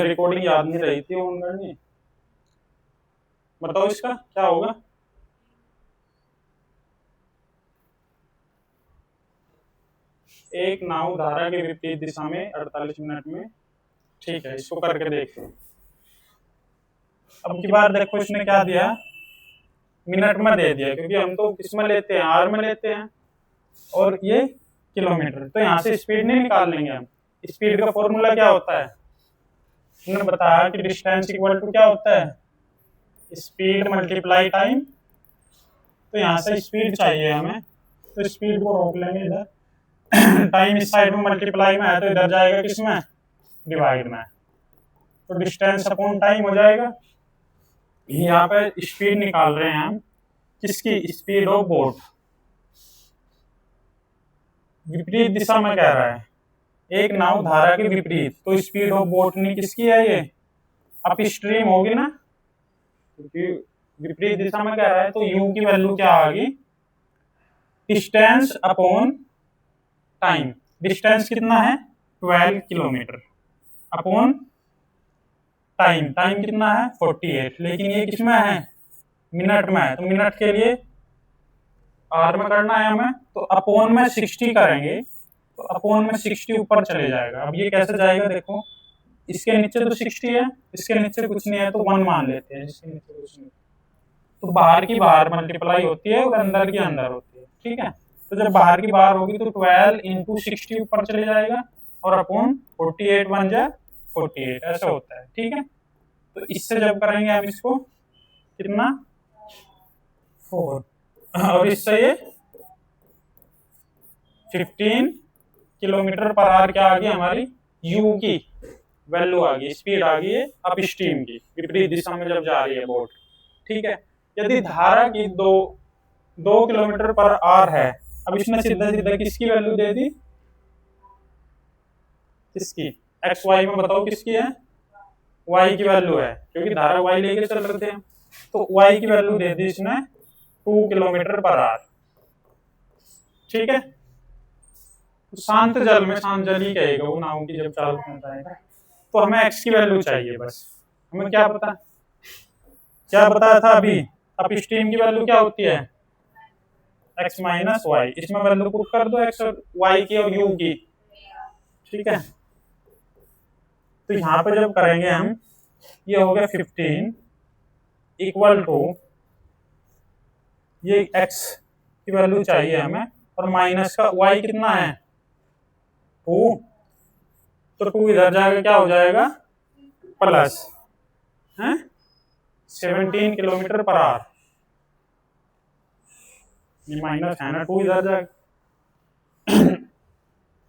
Recording याद नहीं रही थी ऑन करनी। बताओ इसका क्या होगा। एक नाव धारा के विपरीत दिशा में 48 मिनट में। ठीक है, इसको करके देखते हैं। अब की बार देखो इसने क्या दिया, मिनट में दे दिया, क्योंकि हम तो किसमें लेते हैं, आर में लेते हैं, और ये किलोमीटर। तो यहाँ से स्पीड नहीं निकाल लेंगे हम। स्पीड का फॉर्मूला क्या होता है, उन्होंने बताया कि डिस्टेंस इक्वल टू क्या होता है, स्पीड मल्टीप्लाई टाइम। तो यहाँ से स्पीड चाहिए हमें, तो स्पीड को रोक लेंगे इधर। टाइम इस साइड में मल्टीप्लाई में है, तो इधर जाएगा किसमें, डिवाइड में। तो डिस्टेंस अपॉन टाइम हो जाएगा। यहाँ पे स्पीड निकाल रहे हैं हम, किसकी, स्पीड ऑफ बोट। विपरीत दिशा में कह रहा है, एक नाव धारा के विपरीत, तो स्पीड ऑफ बोट नहीं किसकी है, ये अप स्ट्रीम होगी ना, क्योंकि विपरीत दिशा में कह रहा है। तो u की वैल्यू क्या आ गई, डिस्टेंस अपॉन टाइम। डिस्टेंस कितना है, 12 किलोमीटर, अपॉन टाइम, टाइम कितना है 48, लेकिन ये किसमें है, मिनट में है। तो मिनट के लिए आर में करना है हमें, तो अपॉन में 60 करेंगे, तो अपॉन में 60 ऊपर चले जाएगा। अब ये कैसे जाएगा, देखो इसके नीचे तो 60 है, इसके नीचे कुछ नहीं है, तो 1 मान लेते हैं, इसके नीचे कुछ नहीं। तो बाहर की बाहर मल्टीप्लाई होती है और अंदर की अंदर होती है, ठीक है। तो जब बाहर की बाहर होगी तो 12 इंटू 60 ऊपर चले जाएगा, और अपॉन 48 बन जाए 48, ऐसा होता है, ठीक है। तो इससे जब करेंगे हम इसको, कितना 4, और इससे ये 15 किलोमीटर पर आवर क्या आ गई हमारी, यू की वैल्यू आ गई, स्पीड आ गई है अप स्ट्रीम की, विपरीत दिशा में जब जा रही है बोट, ठीक है। यदि धारा की 2 किलोमीटर पर आवर है, अब इसने सीधा सीधा किसकी वैल्यू दे दी, किसकी, एक्स वाई में बताओ किसकी है, वाई की वैल्यू है, क्योंकि धारा वाई लेके चल रहे थे। तो वाई की वैल्यू दे दी इसने 2 किलोमीटर पर आवर, ठीक है। तो शांत जल में, शांत जल ही कहेगा वो नाव की जब चालू करता है। तो हमें एक्स की वैल्यू चाहिए, बस हमें क्या पता, क्या बताया था अभी, अप स्ट्रीम की वैल्यू क्या होती है, एक्स माइनस वाई। इसमें वैल्यू पुट कर दो एक्स और वाई की और यू की, ठीक है। तो यहाँ पे जब करेंगे हम, ये हो गया 15 इक्वल टू, ये एक्स की वैल्यू चाहिए हमें, और माइनस का वाई कितना है 2, तो 2 इधर जाएगा क्या हो जाएगा, प्लस है 17 किलोमीटर पर आवर। ये माइनस है ना, 2 इधर जाएगा।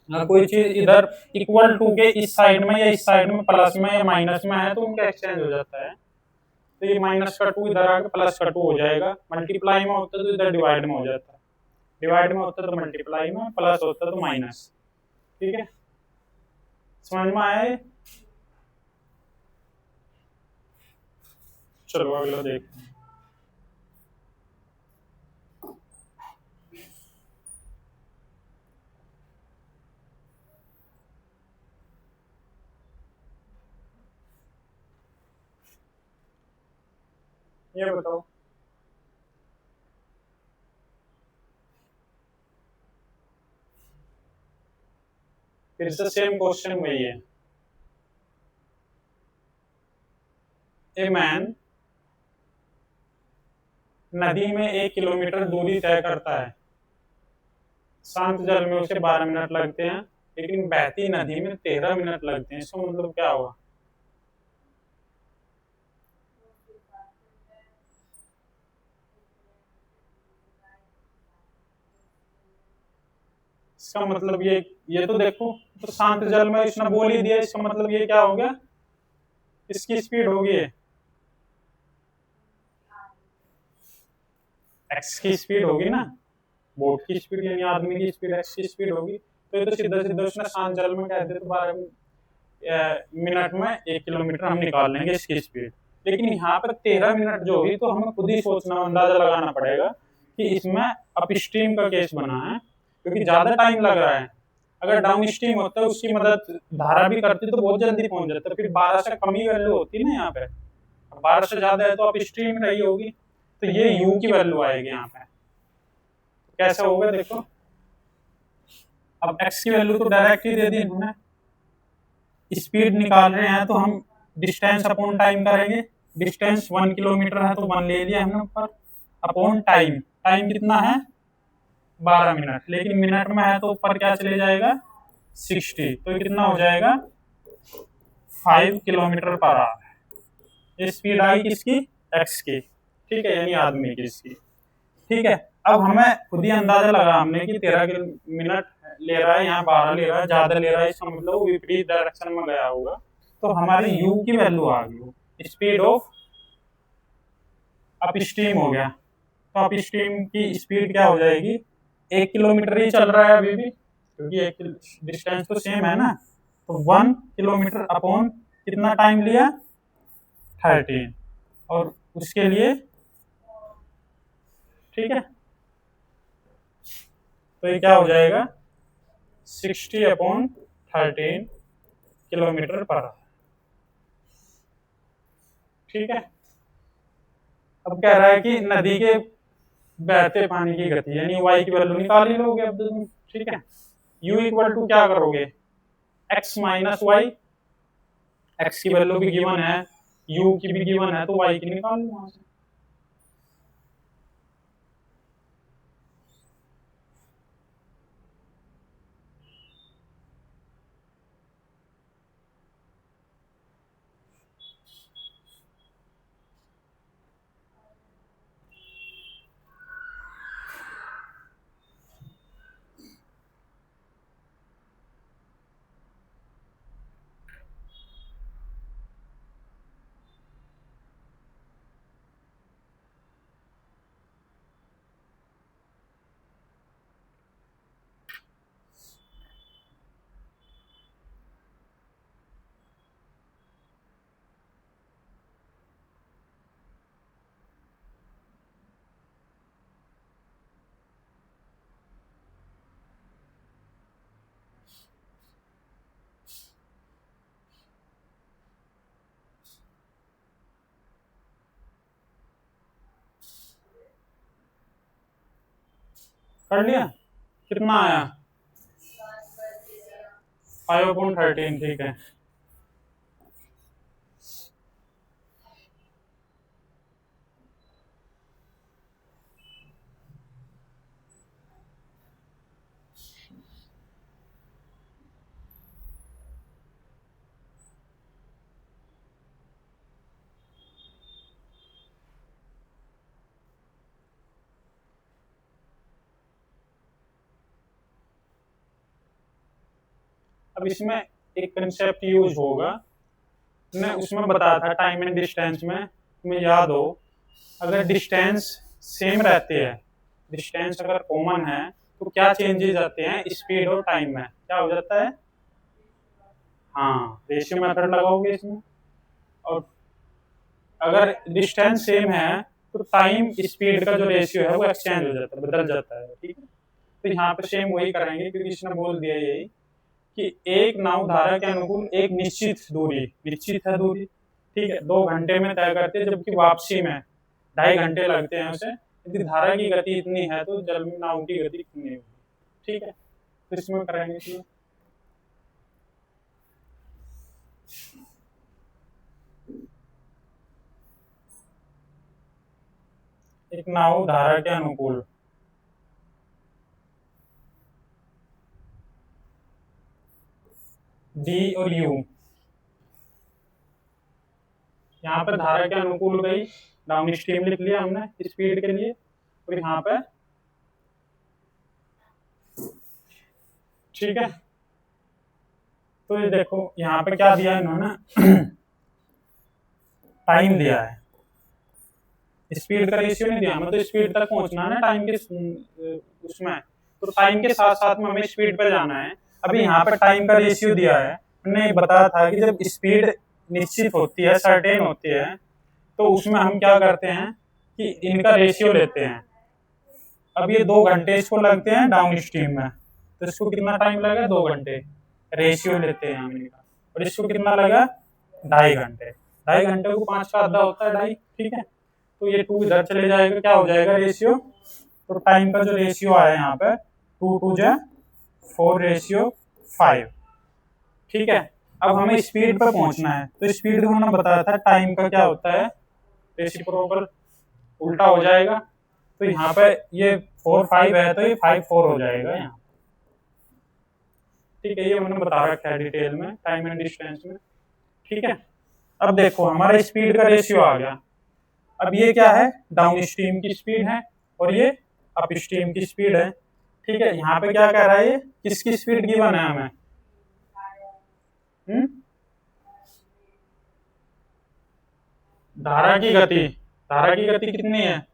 कोई चीज इधर इक्वल टू के इस साइड में या इस साइड में प्लस में या माइनस में है, तो उनका एक्सचेंज हो जाता है। तो ये माइनस का 2 इधर आके प्लस का 2 हो जाएगा। मल्टीप्लाई में होता तो इधर डिवाइड में हो जाता, डिवाइड में होता तो मल्टीप्लाई में, प्लस होता तो माइनस, ठीक है। समझ में आया, चलो अगला देखते हैं। ये बताओ, फिर से सेम क्वेश्चन वही है। ए मैन नदी में 1 किलोमीटर दूरी तय करता है, शांत जल में उसे 12 मिनट लगते हैं, लेकिन बहती नदी में 13 मिनट लगते हैं। इसका मतलब क्या हुआ, इसका मतलब ये तो देखो, तो शांत जल में इसने बोल ही दिया, इसका मतलब ये क्या हो गया, इसकी स्पीड होगी एक्स की स्पीड होगी ना, बोट की स्पीड यानी आदमी की स्पीड एक्स की स्पीड होगी। तो ये तो सीधा सीधा उसने शांत जल में कह दिया, तो 12 मिनट में 1 किलोमीटर हम निकाल लेंगे इसकी स्पीड। लेकिन यहाँ पर 13 मिनट जो हुई, तो हमें खुद ही सोचना, अंदाजा लगाना पड़ेगा कि इसमें अपस्ट्रीम का केस बना है, क्योंकि ज्यादा टाइम लग रहा है। अगर डाउन स्ट्रीम होता है उसकी मदद धारा भी करती तो बहुत जल्दी पहुंच जाता, फिर 12 से कम ही वैल्यू होती ना यहाँ पे, 12 से ज्यादा है तो अब स्ट्रीम रही होगी, तो ये यू की वैल्यू आएगी यहाँ पे। कैसे होगा देखो, अब एक्स की वैल्यू तो डायरेक्ट ही दे दी इन्होंने, स्पीड निकाल रहे हैं तो हम डिस्टेंस अपॉन टाइम करेंगे, डिस्टेंस 1 किलोमीटर है तो 1 ले लिया हमने ऊपर, अपॉन टाइम, टाइम कितना है 12 मिनट, लेकिन मिनट में है तो ऊपर क्या चले जाएगा 60, तो कितना हो जाएगा 5 किलोमीटर पर आवर। ये स्पीड आई किसकी, एक्स की, ठीक है, यानी आदमी की इसकी, ठीक है। अब हमें खुद ही अंदाजा लगा हमने कि 13 मिनट ले रहा है, यहाँ 12 ले रहा है, ज्यादा ले रहा है, इसका मतलब विपरीत डायरेक्शन में गया होगा, तो हमारी u की वैल्यू आ गई, स्पीड ऑफ अप स्ट्रीम हो गया, तो अप स्ट्रीम की स्पीड क्या हो जाएगी, 1 किलोमीटर ही चल रहा है अभी भी, क्योंकि एक डिस्टेंस तो सेम है ना, तो 1 किलोमीटर अपॉन कितना टाइम लिया 13, और उसके लिए, ठीक है, तो ये क्या हो जाएगा 60 अपॉन 13 किलोमीटर पर आवर, ठीक है। अब कह रहा है कि नदी के बहते पानी की गति, यानी वाई की वैल्यू निकाल ही लोगे अब तुम, ठीक है। u इक्वल टू क्या करोगे, x माइनस वाई, एक्स की वैल्यू भी गिवन है, u की भी गिवन है, तो y की निकाल लो वहां से। कर लिया, कितना आया 5/13, ठीक है। अब इसमें एक कंसेप्ट यूज होगा, मैं उसमें बताया था टाइम एंड डिस्टेंस में, तुम्हें याद हो, अगर डिस्टेंस सेम रहती है, डिस्टेंस अगर कॉमन है तो क्या चेंजेस आते हैं स्पीड और टाइम में, क्या हो जाता है, हाँ रेशियो मेथड लगाओगे इसमें, और अगर डिस्टेंस सेम है तो टाइम स्पीड का जो रेशियो है वो एक्सचेंज हो जाता है, बदल जाता है, ठीक है। तो यहाँ पे सेम वही करेंगे, क्योंकि इसने बोल दिया यही कि एक नाव धारा के अनुकूल एक निश्चित दूरी, निश्चित है दूरी, ठीक है, 2 घंटे में तय करते हैं, जबकि वापसी में 2.5 घंटे लगते हैं उसे, यदि धारा की गति इतनी है तो जल में नाव की गति कितनी होगी, ठीक है। तो इसमें करेंगे इसमें एक नाव धारा के अनुकूल, डी और यू, यहाँ पे धारा के अनुकूल गई, डाउन स्ट्रीम लिख लिया हमने स्पीड के लिए, और यहाँ पे, ठीक है। तो ये देखो यहाँ पे क्या दिया इन्होंने टाइम दिया है, स्पीड का रेशियो नहीं दिया, हमें तो स्पीड तक पहुंचना है ना टाइम के उसमें, तो टाइम के साथ साथ में हमें स्पीड पे जाना है। अभी यहाँ पे टाइम का रेशियो दिया है, हमने बताया था कि जब स्पीड निश्चित होती है, सर्टेन होती है, तो उसमें हम क्या करते हैं कि इनका रेशियो लेते हैं। अब ये 2 घंटे इसको लगते हैं डाउन स्ट्रीम में, तो इसको कितना टाइम लगेगा, 2 घंटे रेशियो लेते हैं हम इनका। और इसको कितना लगा, 2.5 घंटे। 2.5 घंटे को 5 का आधा होता है 2.5, ठीक है। तो ये 2 इधर चले जाएगा, क्या हो जाएगा रेशियो, तो टाइम का जो रेशियो आया यहाँ पे 2 2 जा 4:5, ठीक है। अब हमें स्पीड पर पहुंचना है, तो स्पीड को हमने बताया था टाइम का क्या होता है, रेसिप्रोकल उल्टा हो जाएगा। तो यहाँ पे ये 4 5 है तो ये 5 4 हो जाएगा यहाँ, ठीक है। ये मैंने बता रखा है डिटेल में टाइम एंड डिस्टेंस में, ठीक है। अब देखो हमारा स्पीड का रेशियो आ गया। अब ये क्या है, डाउन स्ट्रीम की स्पीड है और ये अप स्ट्रीम की स्पीड है, ठीक है। यहाँ पे क्या कह रहा है, ये किसकी स्पीड गिवन है हमें, धारा की गति। धारा की गति कितनी है,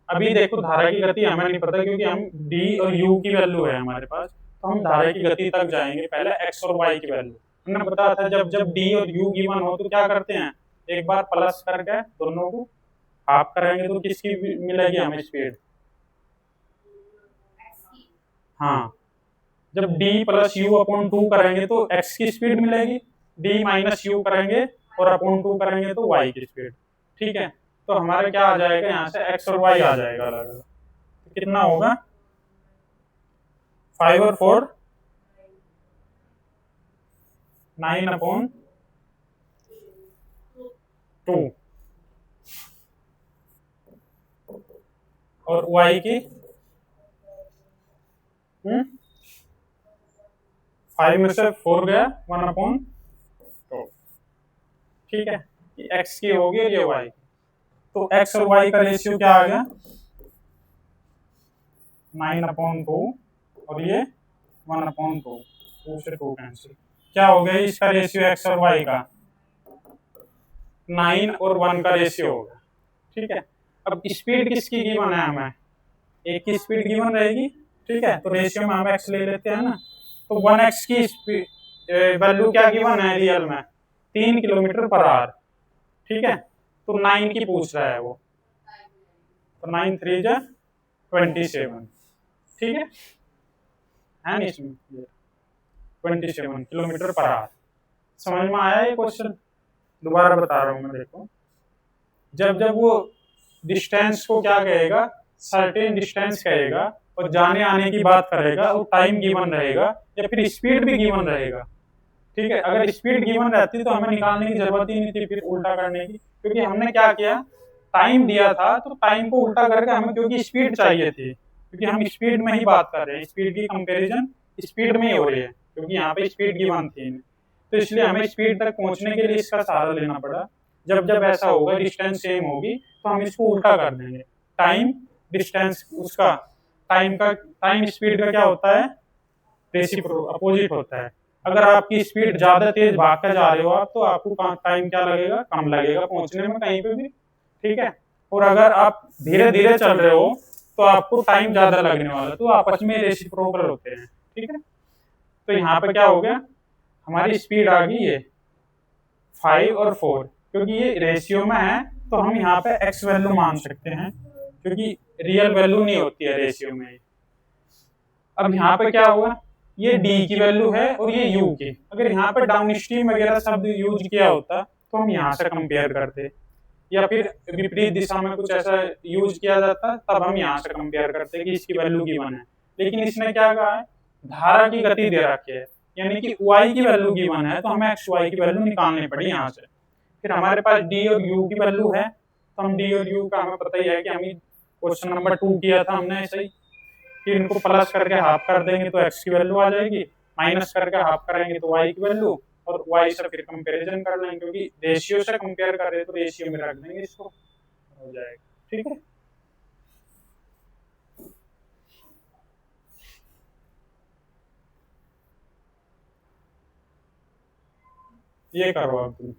अभी देखो धारा की गति हमें नहीं पता क्योंकि हम डी और यू की वैल्यू है हमारे पास, तो हम धारा की गति तक जाएंगे। पहले एक्स और वाई की वैल्यू हमने बताया था, जब जब डी और यू गिवन हो तो क्या करते हैं, एक बार प्लस करके दोनों को हाफ करेंगे तो किसकी मिलेगी हमें स्पीड, हाँ, जब d प्लस यू अपॉन 2 करेंगे तो x की स्पीड मिलेगी, d माइनस यू करेंगे और अपॉन 2 करेंगे तो y की स्पीड, ठीक है। तो हमारे क्या आ जाएगा, यहाँ से x और y आ जाएगा अलग अलग, तो कितना होगा 5 और 4 9/2 और y की 5 में से 4 गया 1/2, ठीक है। ये x की होगी और ये y की, तो x और y का रेशियो क्या आ गया 9/2 और ये 1/2, 2 से 2 कैंसिल, क्या हो गया इसका रेशियो x और y का 9 और 1 का रेशियो होगा, ठीक है। अब स्पीड किसकी गिवन है हमें, एक की स्पीड गिवन रहेगी, ठीक है। तो रेशियो में हम x ले लेते हैं ना, तो 1x की स्पीड वैल्यू क्या गिवन है रियल में 3 किलोमीटर पर आवर, ठीक है। तो 9 की पूछ रहा है वो, तो 9 3 जा 27, ठीक है ना, इसमें 27 किलोमीटर पर आवर। समझ में आया ये क्वेश्चन, दोबारा बता रहा हूँ मैं, देखो जब जब वो डिस्टेंस को क्या कहेगा, सर्टेन डिस्टेंस कहेगा और जाने आने की बात करेगा और टाइम गिवन रहेगा या फिर स्पीड भी गिवन रहेगा, ठीक है। अगर स्पीड गिवन रहती तो हमें निकालने की जरूरत ही नहीं थी फिर उल्टा करने की, क्योंकि हमने क्या किया, टाइम दिया था तो टाइम को उल्टा करके हमें क्योंकि स्पीड चाहिए थी, क्योंकि हम स्पीड में ही बात कर रहे हैं, स्पीड की कंपेरिजन स्पीड में ही हो रही है क्योंकि यहाँ पे स्पीड गिवन थी, तो इसलिए हमें स्पीड तक पहुंचने के लिए इसका सहारा लेना पड़ा। जब जब ऐसा होगा डिस्टेंस सेम होगी तो हम इसको उल्टा कर देंगे, टाइम डिस्टेंस उसका टाइम स्पीड का क्या होता है, अपोजिट होता है। अगर आपकी स्पीड ज्यादा तेज भाग कर जा रहे हो आप, तो आपको टाइम क्या लगेगा, कम लगेगा पहुंचने में कहीं पे भी, ठीक है। और अगर आप धीरे धीरे चल रहे हो तो आपको टाइम ज्यादा लगने वाला, तो आपस में रेसिप्रोकल होते हैं, ठीक है। तो यहाँ पे क्या हो गया, हमारी स्पीड आ गई है 5 और 4, क्योंकि ये रेशियो में है तो हम यहाँ पे x वैल्यू मान सकते हैं क्योंकि रियल वैल्यू नहीं होती है रेशियो में। अब यहाँ पे क्या हुआ, ये d की वैल्यू है और ये u की, अगर यहाँ पे डाउन स्ट्रीम वगैरह शब्द यूज किया होता तो हम यहाँ से कंपेयर करते, या फिर विपरीत दिशा में कुछ ऐसा यूज किया जाता तब हम यहाँ से कंपेयर करते कि इसकी वैल्यू गिवन है। लेकिन इसने क्या कहा है, धारा की गति दे रखी है, यानी कि y की वैल्यू गिवन है तो हमें x y की वैल्यू निकालनी पड़ी यहाँ से। फिर हमारे पास d और u की वैल्यू है तो हम d और u का हमें पता ही है कि हम क्वेश्चन नंबर 2 किया था हमने ऐसे ही कि इनको प्लस करके हाफ कर देंगे तो x की वैल्यू आ जाएगी, माइनस करके हाफ करेंगे तो y की वैल्यू, और y से फिर कंपैरिजन कर लेंगे क्योंकि रेशियो से कंपेयर कर रहे हैं तो रेशियो में रख देंगे इसको, हो जाएगा, ठीक है। ये करो अब तुम,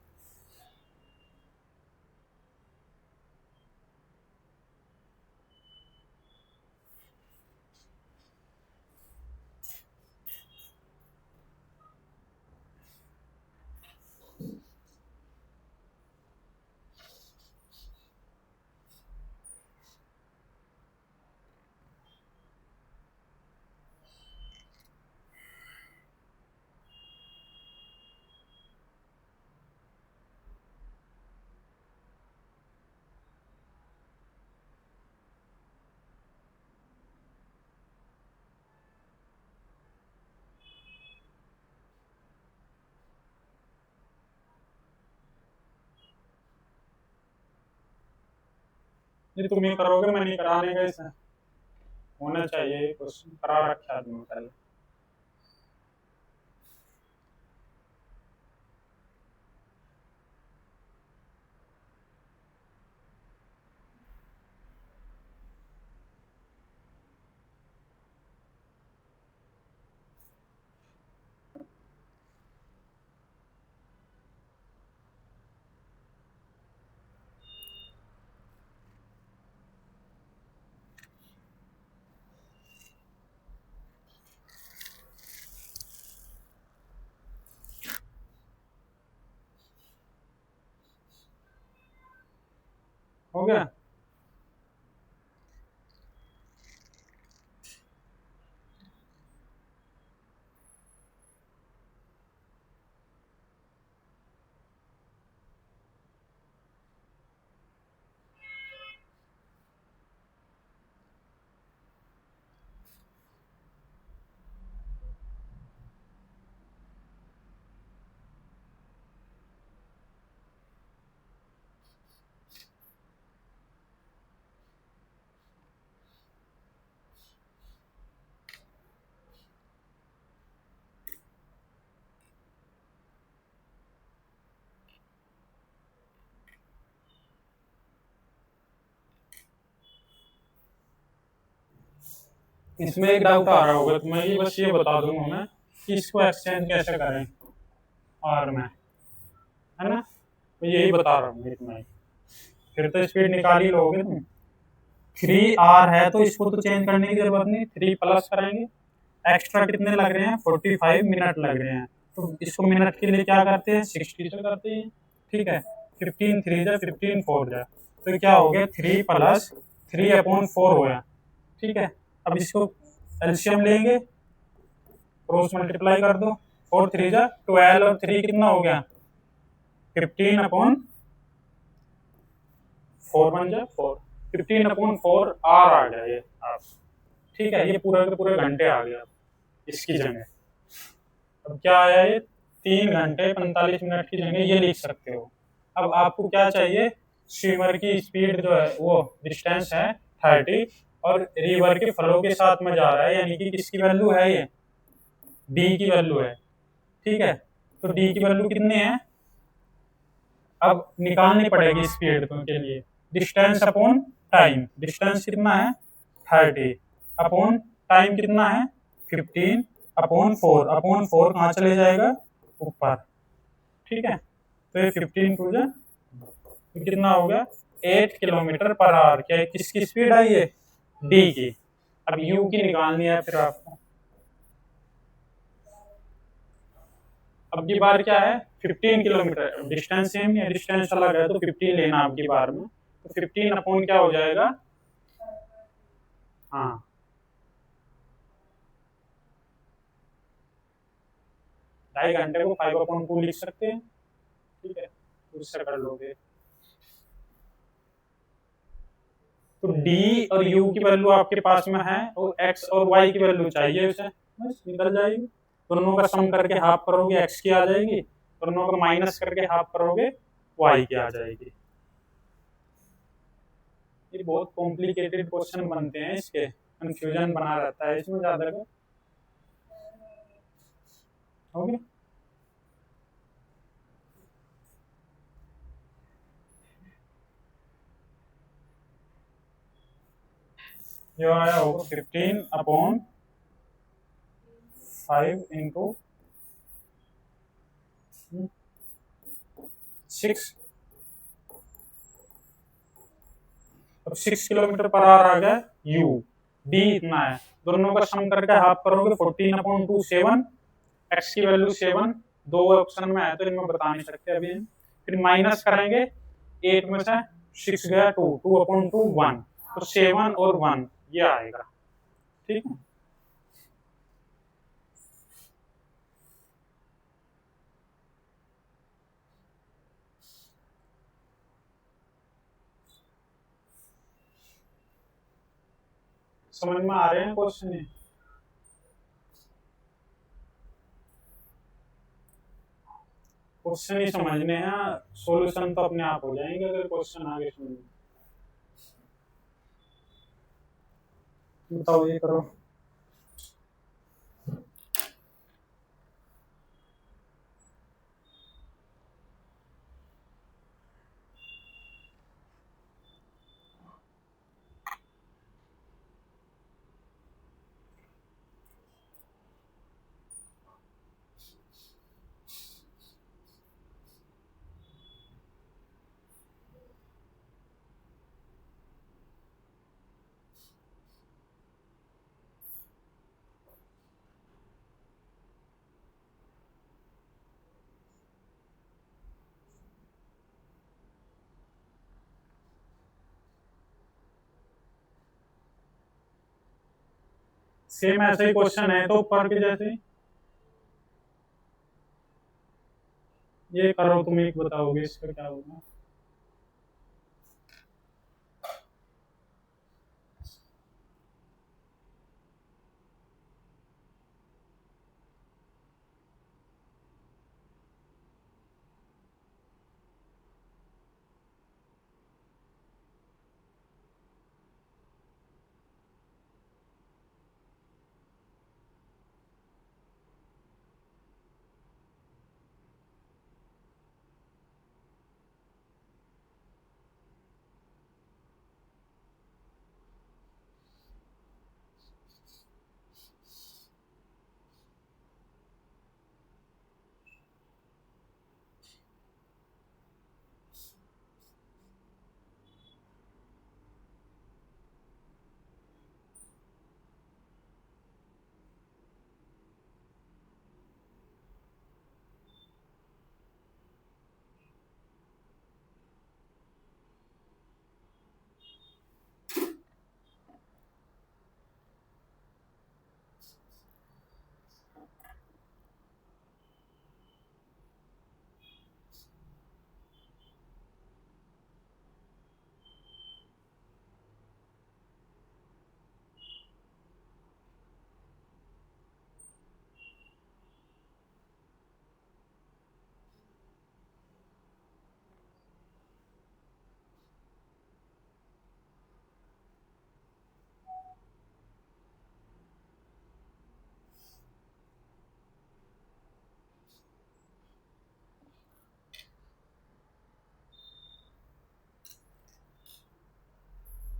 ये तुम ही करोगे, मैं नहीं कराने का, इसे होना चाहिए क्वेश्चन करा रखा है तुमने पहले। हो गया। इसमें एक डाउट आ रहा होगा, तो मैं ये बस ये बता दूंगा मैं कि इसको एक्सचेंज कैसे करें आर में, है ना, तो यही बता रहा हूँ इतना ही। फिर तो स्पीड निकाल ही लोगे तुम। 3R है तो इसको तो चेंज करने की जरूरत नहीं, 3 प्लस करेंगे। एक्स्ट्रा कितने लग रहे हैं, 45 मिनट लग रहे हैं, तो इसको मिनट के लिए क्या करते हैं, 60 से करते हैं। ठीक है, 15 3 जा 15 4 जा, तो क्या हो गया, 3 प्लस 3/4 हो गया। ठीक है, अब इसको एलसीएम लेंगे, क्रॉस मल्टीप्लाई कर दो, 4 3 जा 12 और 3 कितना हो गया, 15/4 बन जा 4, 15/4 आर आ गया ये आप। ठीक है, ये पूरा के पूरे घंटे आ गया इसकी जगह। अब क्या आया, ये 3 घंटे 45 मिनट की जगह ये लिख सकते हो। अब आपको क्या चाहिए, स्विमर की स्पीड जो है वो डिस्टेंस है 30 और रिवर के फ्लो के साथ में जा रहा है, यानी कि किसकी वैल्यू है, ये डी की वैल्यू है। ठीक है, तो डी की वैल्यू कितनी है, अब निकालनी पड़ेगी स्पीड के लिए, डिस्टेंस अपॉन टाइम। डिस्टेंस कितना है 30 अपॉन टाइम कितना है 15/4, अपॉन 4 कहाँ चले जाएगा, ऊपर। ठीक है, तो ये 15 टू जा कितना हो गया, 8 किलोमीटर पर आवर। क्या किसकी स्पीड है, ये डी की। अब यू की निकालनी है फिर आपको। अब की बार क्या है, 15 किलोमीटर, डिस्टेंस सेम नहीं है, डिस्टेंस अलग है, तो 15 लेना अब की बार में, तो 15 अपॉन क्या हो जाएगा, हाँ 2.5 घंटे को 5/2 लिख सकते हैं। ठीक है, उससे कर लोगे। तो डी और यू की वैल्यू आपके पास में है, और एक्स और वाई की वैल्यू चाहिए उसे, बस निकल जाएगी। दोनों का सम करके हाफ करोगे एक्स की आ जाएगी, दोनों का माइनस करके हाफ करोगे वाई की आ जाएगी। ये बहुत कॉम्प्लिकेटेड क्वेश्चन बनते हैं, इसके कंफ्यूजन बना रहता है इसमें ज्यादा का। हो गया, जो आया होगा 15/5 × 6। अब 6 किलोमीटर पर आवर आ गया यू, डी इतना है, दोनों का सम करके हाफ करोगे 14/2 7, एक्स की वैल्यू 7, दो ऑप्शन में है तो इनमें बता नहीं सकते अभी। फिर माइनस करेंगे 8 में से 6 गया 2, 2/2 1, तो 7 और 1 ये आएगा। ठीक है, समझ में आ रहे हैं क्वेश्चन, क्वेश्चन ही समझने हैं, सॉल्यूशन तो अपने आप हो जाएंगे अगर क्वेश्चन आगे समझ। बताओ ये करो। सेम ऐसा ही क्वेश्चन है तो ऊपर के जैसे ये करो, तुम एक बताओगे इसका क्या होगा।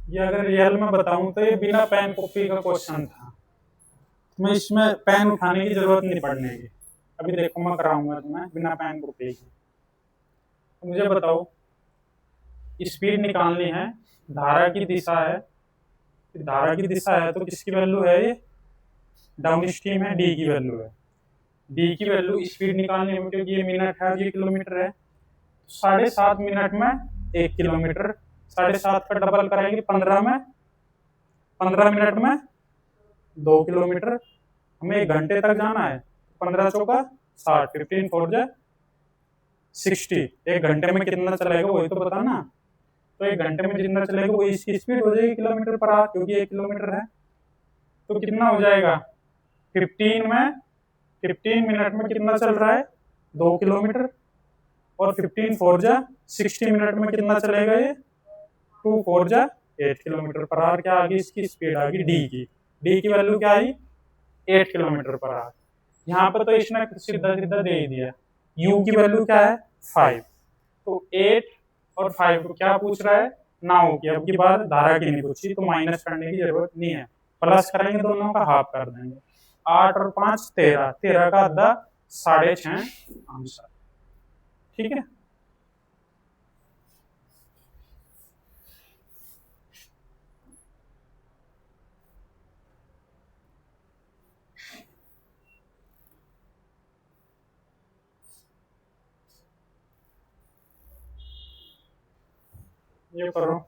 ये अगर रियल में बताऊं तो ये बिना पेन कॉपी का क्वेश्चन था। तुम्हें इसमें पेन उठाने की जरूरत नहीं पड़ने की। अभी देखो मैं कराऊंगा तुम्हें बिना पेन कॉपी के। तो मुझे बताओ, स्पीड निकालनी है, धारा की दिशा है, धारा की दिशा है तो किसकी वैल्यू है ये, डाउन स्ट्रीम है, डी की वैल्यू है। डी की वैल्यू स्पीड निकालनी है क्योंकि ये मिनट है और ये किलोमीटर है। 7.5 मिनट में 1 किलोमीटर, 7.5 का डबल करेंगे 15 में, 15 मिनट में 2 किलोमीटर। हमें 1 घंटे तक जाना है, 15 चौका 60, 15 4 जा 60। 1 घंटे में कितना चलेगा वही तो बताना। तो 1 घंटे में जितना चलेगा वो इसकी स्पीड हो जाएगी किलोमीटर पर आवर, क्योंकि 1 किलोमीटर है। तो कितना हो जाएगा, 15 मिनट में कितना चल रहा है, 2 किलोमीटर। और 15 4 जा 60 मिनट में कितना चलेगा ये, 2 4 जा 8 किलोमीटर पर आवर। क्या आ गई इसकी स्पीड, आ गई डी की। डी की वैल्यू क्या आई, 8 किलोमीटर पर आवर। यहाँ पर तो इसने सीधा सीधा दे ही दिया। यू की वैल्यू क्या है, 5। तो 8 और 5 को क्या पूछ रहा है, नाउ की। अब की बार धारा की नहीं पूछी, तो माइनस करने की जरूरत नहीं है, प्लस करेंगे, दोनों का हाफ कर देंगे। 8 और 5 13, 13 का आधा 6.5 आंसर। ठीक है। ये करो।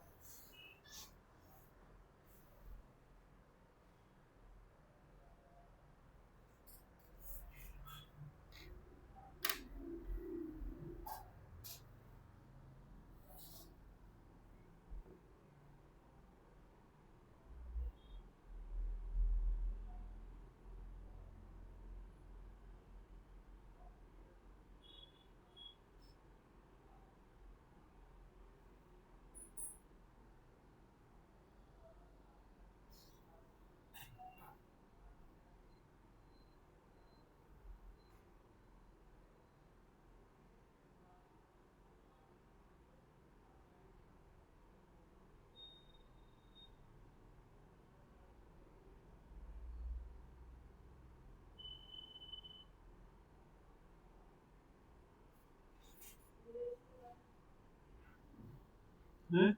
हैं?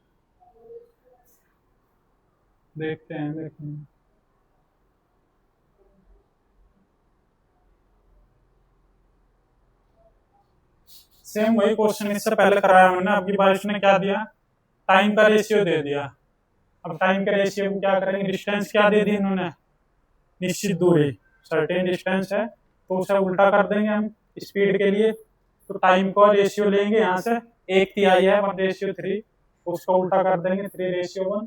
देखते हैं, देखते हैं। सेम वही क्वेश्चन इससे पहले कराया हमने, आपकी बारिश ने क्या दिया, टाइम का रेशियो दे दिया। अब टाइम के रेशियो को क्या करेंगे, डिस्टेंस क्या दे दी इन्होंने, निश्चित दूरी, सर्टेन डिस्टेंस है, तो उसे उल्टा कर देंगे हम स्पीड के लिए। तो टाइम का रेशियो लेंगे यहाँ से, 1/3 है 1:3, उसका उल्टा कर देंगे 3:1,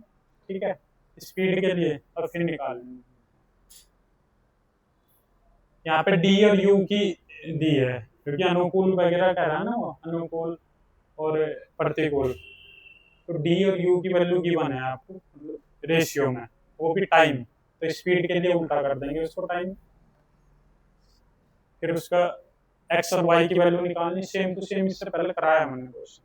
ठीक है, स्पीड के लिए, और फिर निकाल लेंगे। यहाँ पे डी और यू की दी है, क्योंकि अनुकूल वगैरह कह रहा है ना वो, अनुकूल और प्रतिकूल, तो डी और यू की वैल्यू गिवन है आपको रेशियो में, वो भी टाइम, तो स्पीड के लिए उल्टा कर देंगे उसको टाइम, फिर उसका एक्स और वाई की वैल्यू निकालनी, सेम टू सेम इससे पहले कराया हमने क्वेश्चन।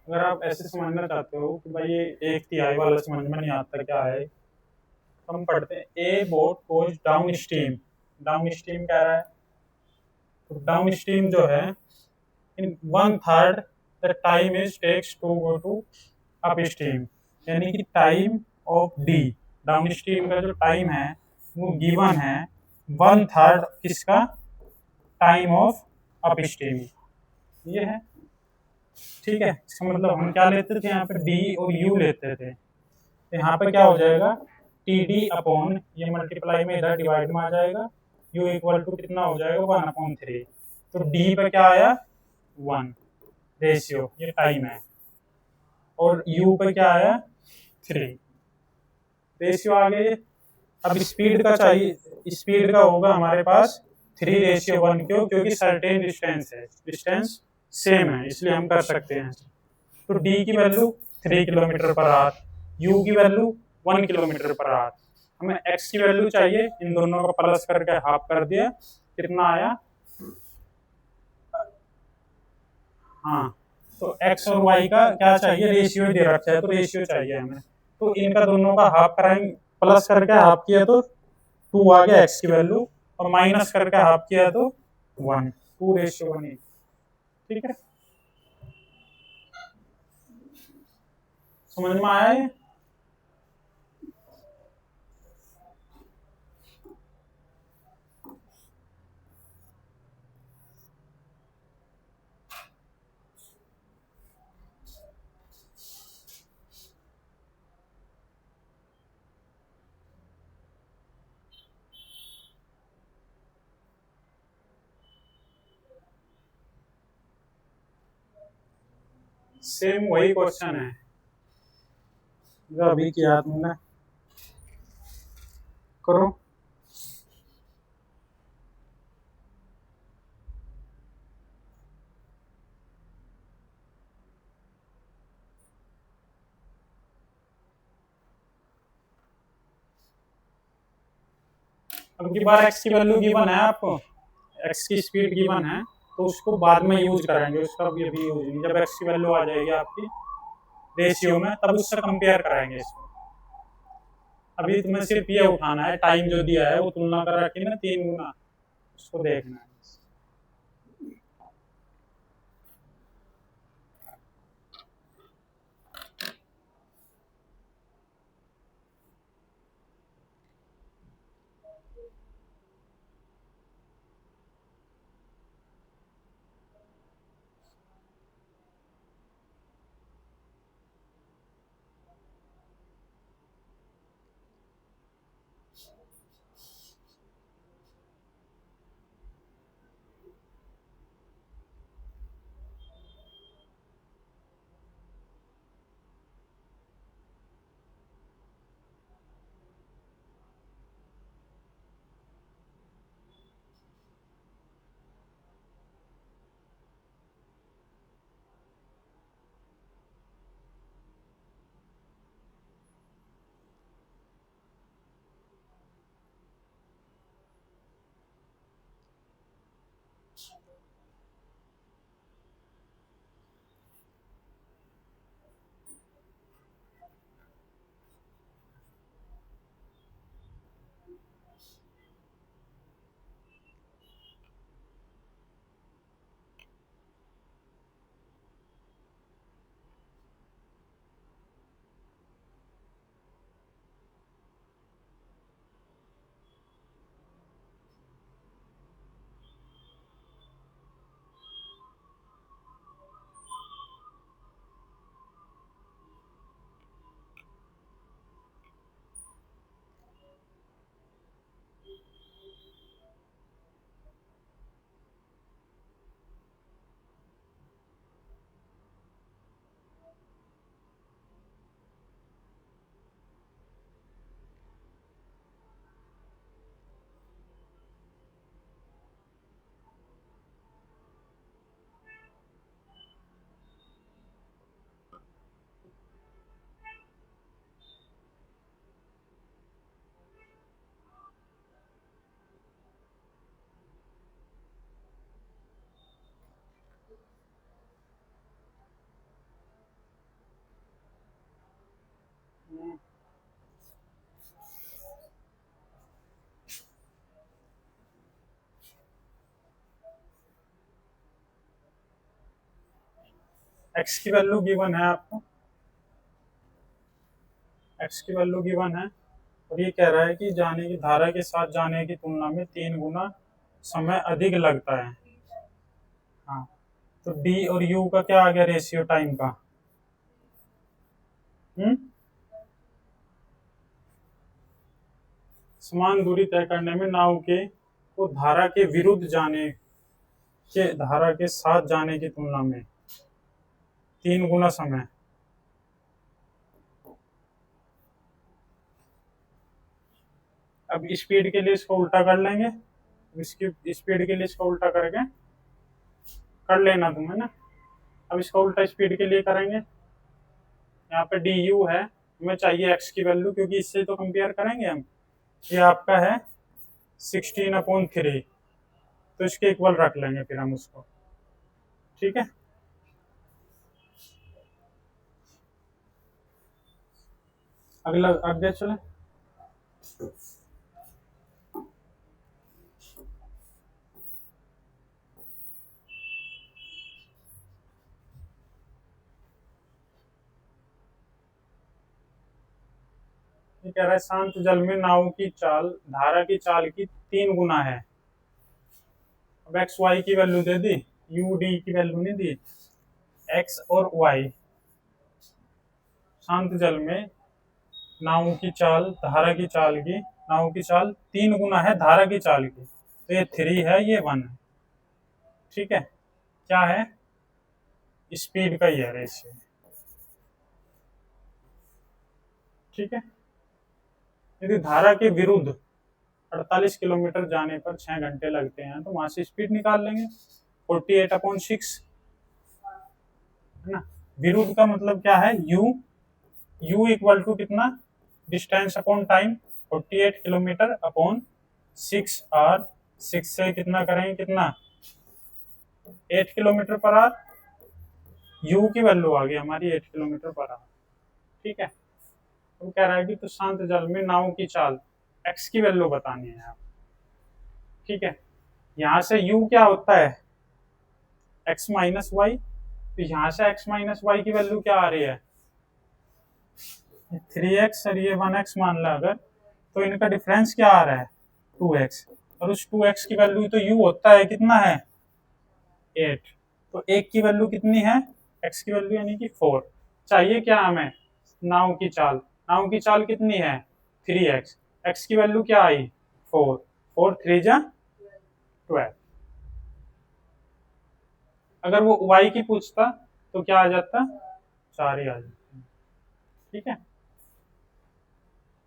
अगर आप ऐसे समझना चाहते हो कि भाई ये 1/3 वाला समझ में नहीं आता क्या है, तो हम पढ़ते हैं, a boat goes downstream, downstream कह रहा है, तो डाउन स्ट्रीम जो है, in 1/3 the time is takes to go to upstream, यानी कि time of D, downstream का जो टाइम है वो गिवन है 1/3 किसका, टाइम ऑफ अप स्ट्रीम, ये है, ठीक है। इसका मतलब हम क्या लेते थे यहाँ पे, डी और यू लेते थे, तो यहाँ पे क्या हो जाएगा, टी डी अपॉन, ये मल्टीप्लाई में इधर डिवाइड में आ जाएगा, यू इक्वल टू कितना हो जाएगा 1/3, तो डी पे क्या आया 1 रेशियो, ये टाइम है, और यू पे क्या आया 3 रेशियो आ गए। अब स्पीड का चाहिए, स्पीड का होगा हमारे पास 3:1, क्यों, क्योंकि सर्टेन डिस्टेंस है, डिस्टेंस सेम है, इसलिए हम कर सकते हैं। तो डी की value 3 kilometre per hour, you की वैल्यू 1 किलोमीटर पर आवर, हमें एक्स की वैल्यू चाहिए, इन दोनों को प्लस करके हाफ कर दिया, कितना आया, हाँ, तो एक्स और वाई का क्या चाहिए, रेशियो दे रखा है, तो रेशियो चाहिए हमें, तो इनका दोनों का हाफ कराएंगे, प्लस करके हाफ किया तो 2 आ गया एक्स की वैल्यू, और माइनस करके हाफ किया तो 1, 2:1, ठीक है, समझ में आया ये। सेम वही क्वेश्चन है जो अभी किया तुमने, करो। अब की बार एक्स की वैल्यू गिवन है आपको, एक्स की स्पीड गिवन है, तो उसको बाद में यूज करेंगे, उसका भी अभी यूज नहीं, जब एक्स की वैल्यू आ जाएगी आपकी रेशियो में, तब उससे कंपेयर कराएंगे इसको। अभी तुम्हें सिर्फ ये उठाना है, टाइम जो दिया है वो तुलना कर रखी ना 3 गुना, उसको देखना है। एक्स की वैल्यू गिवन है आपको, एक्स की वैल्यू गिवन है, और ये कह रहा है कि जाने की धारा के साथ जाने की तुलना में 3 गुना समय अधिक लगता है। हाँ, तो डी और यू का क्या आ गया रेशियो टाइम का? हम्म, समान दूरी तय करने में नाव के को धारा के विरुद्ध जाने के धारा के साथ जाने की तुलना में 3 गुना समय। अब स्पीड के लिए इसको उल्टा कर लेंगे, इसकी स्पीड के लिए इसको उल्टा करके कर लेना तुम्हें ना। अब इसका उल्टा स्पीड के लिए करेंगे, यहाँ पे डी यू है, हमें चाहिए एक्स की वैल्यू, क्योंकि इससे तो कंपेयर करेंगे हम। ये आपका है 16/3, तो इसके इक्वल रख लेंगे फिर हम उसको, ठीक है। अगला आगे चले। ये कह रहा है शांत जल में नाव की चाल धारा की चाल की 3 गुना है। अब एक्स वाई की वैल्यू दे दी, यू डी की वैल्यू नहीं दी, एक्स और वाई। शांत जल में नाव की चाल धारा की चाल की, नाव की चाल 3 गुना है धारा की चाल की, तो ये 3 है, ये 1 है, ठीक है। क्या है? स्पीड का ही है रेशियो, ठीक है। यदि धारा के विरुद्ध 48 किलोमीटर जाने पर 6 घंटे लगते हैं, तो वहां से स्पीड निकाल लेंगे 48/6, है ना। विरुद्ध का मतलब क्या है? यू इक्वल टू कितना? डिस्टेंस अपॉन टाइम, 48 किलोमीटर/6 आर, 6 से कितना करेंगे, कितना 8 किलोमीटर पर आवर। यू की वैल्यू आ गई हमारी 8 किलोमीटर पर आवर, ठीक है। तो कह रहा है कि तो शांत जल में नाव की चाल एक्स की वैल्यू बतानी है आप, ठीक है। यहाँ से यू क्या होता है? एक्स माइनस वाई, तो यहाँ से एक्स माइनस वाई की वैल्यू क्या आ रही है? 3x और ये 1x मान ला अगर, तो इनका डिफरेंस क्या आ रहा है? 2x, और उस 2x की वैल्यू तो u होता है, कितना है? 8, तो एक की वैल्यू कितनी है? x की वैल्यू यानी कि 4। चाहिए क्या हमें? नाव की चाल, नाव की चाल कितनी है? 3x, x की वैल्यू क्या आई? 4, 4 3 जा 12। अगर वो y की पूछता तो क्या आ जाता? 4 ही आ जाता, ठीक है।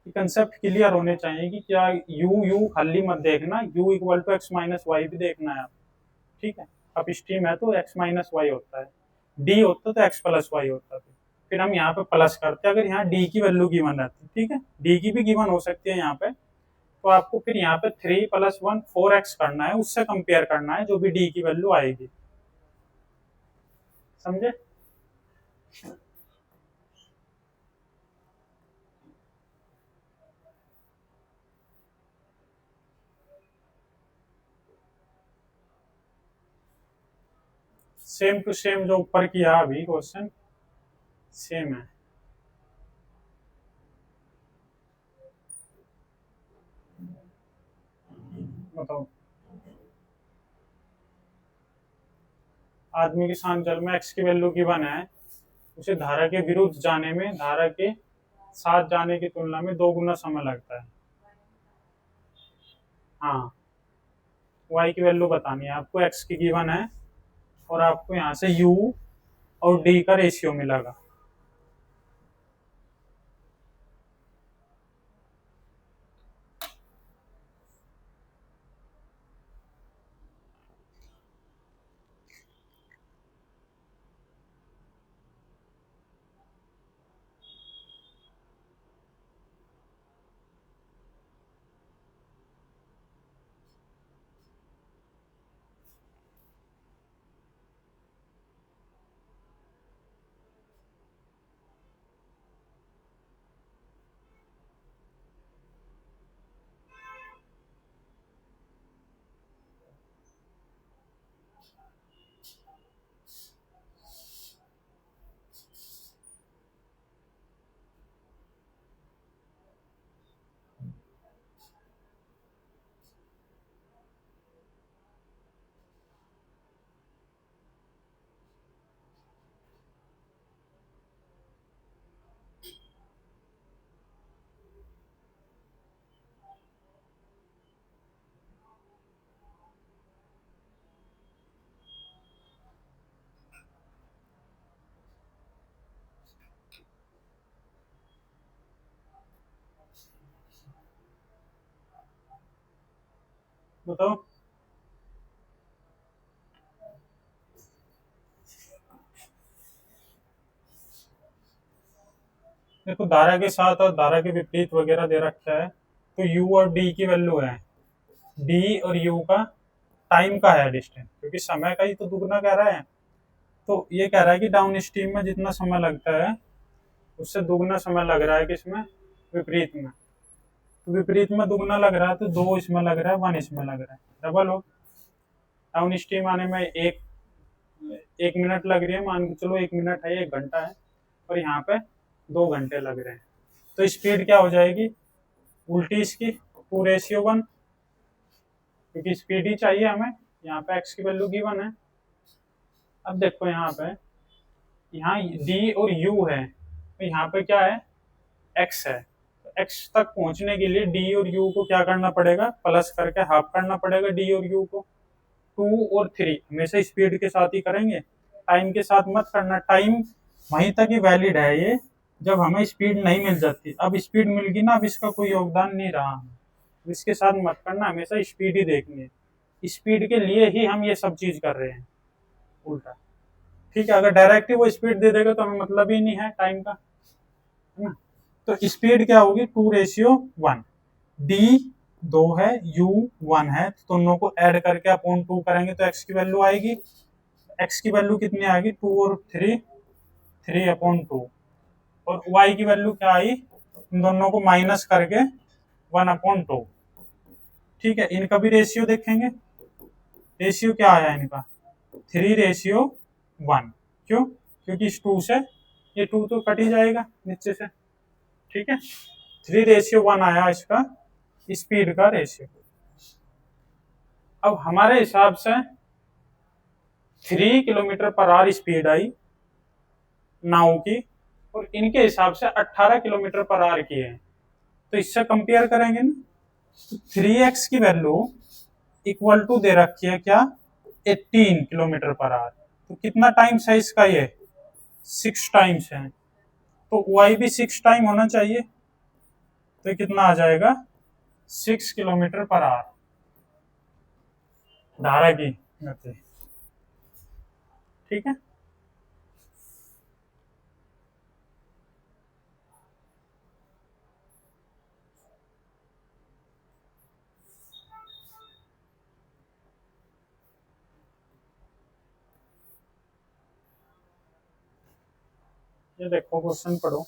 कंसेप्ट क्लियर होने चाहिए कि क्या यू यू खाली मत देखना, U equal to X minus Y भी देखना है आप, ठीक है। अब स्ट्रीम है तो एक्स माइनस वाई होता है, डी होता तो एक्स प्लस वाई होता, फिर हम यहाँ पे प्लस करते हैं अगर यहाँ डी की वैल्यू गिवन रहती, ठीक है। डी की भी गिवन हो सकती है यहाँ पे, तो आपको फिर यहाँ पे 3 + 1 4x करना है, उससे कंपेयर करना है जो भी डी की वैल्यू आएगी, समझे। सेम टू सेम जो ऊपर किया अभी क्वेश्चन सेम है। बताओ, आदमी के शांत जल में एक्स की वैल्यू गिवन है, उसे धारा के विरुद्ध जाने में धारा के साथ जाने की तुलना में 2 गुना समय लगता है। हाँ, y की वैल्यू बतानी है आपको, x की गिवन है, और आपको यहाँ से u और d का रेशियो मिलेगा। बताओ। देखो धारा के साथ और धारा के विपरीत वगैरह दे रखा है, तो u और d की वैल्यू है, d और u का टाइम का है डिस्टेंस, क्योंकि समय का ही तो दुगना कह रहा है। तो ये कह रहा है कि डाउन स्ट्रीम में जितना समय लगता है उससे दुगना समय लग रहा है किसमें, विपरीत में। तो विपरीत में दुगना लग रहा है तो 2 इसमें लग रहा है, 1 इसमें लग रहा है, डबल हो। डाउन स्ट्रीम आने में एक मिनट लग रही है, मान के चलो 1 मिनट है, 1 घंटा है, और यहाँ पे 2 घंटे लग रहे हैं। तो स्पीड क्या हो जाएगी उल्टी इसकी, 2:1, क्योंकि स्पीड ही चाहिए हमें। यहाँ पे x की वैल्यू गिवन है। अब देखो यहाँ पे, यहाँ d और u है, तो यहाँ पे क्या है, x है। तो x तक पहुंचने के लिए d और u को क्या करना पड़ेगा, प्लस करके हाफ करना पड़ेगा d और u को। 2 और 3 हमेशा स्पीड के साथ ही करेंगे, टाइम के साथ मत करना। टाइम वहीं तक ही वैलिड है ये जब हमें स्पीड नहीं मिल जाती। अब स्पीड मिल गई ना, अब इसका कोई योगदान नहीं रहा, इसके साथ मत करना, हमेशा स्पीड ही देखनी है। स्पीड के लिए ही हम ये सब चीज कर रहे हैं उल्टा। ठीक है, अगर डायरेक्ट ही वो स्पीड दे देगा तो हमें मतलब ही नहीं है टाइम का, है ना। तो स्पीड क्या होगी, 2:1, डी 2 है, यू 1 है, तो दोनों को ऐड करके अपॉन 2 करेंगे तो एक्स की वैल्यू आएगी। एक्स की वैल्यू कितनी आएगी, 2 और 3, 3/2। और वाई की वैल्यू क्या आई, इन दोनों को माइनस करके 1/2। ठीक है, इनका भी रेशियो देखेंगे। रेशियो क्या आया इनका, 3:1। क्यों, क्योंकि इस 2 से ये 2 तो कट ही जाएगा नीचे से। ठीक है, 3:1 आया इसका स्पीड का रेशियो। अब हमारे हिसाब से 3 किलोमीटर पर आवर स्पीड आई नाव की, और इनके हिसाब से 18 किलोमीटर पर आवर की है। तो इससे कंपेयर करेंगे ना, तो 3x की वैल्यू इक्वल टू दे रखी है क्या, 18 किलोमीटर पर आवर। तो कितना टाइम्स है इसका, ये 6 टाइम्स है, तो y भी 6 टाइम होना चाहिए। तो कितना आ जाएगा, 6 किलोमीटर पर आवर धारा की गति। ठीक है, ये देखो क्वेश्चन पढ़ो।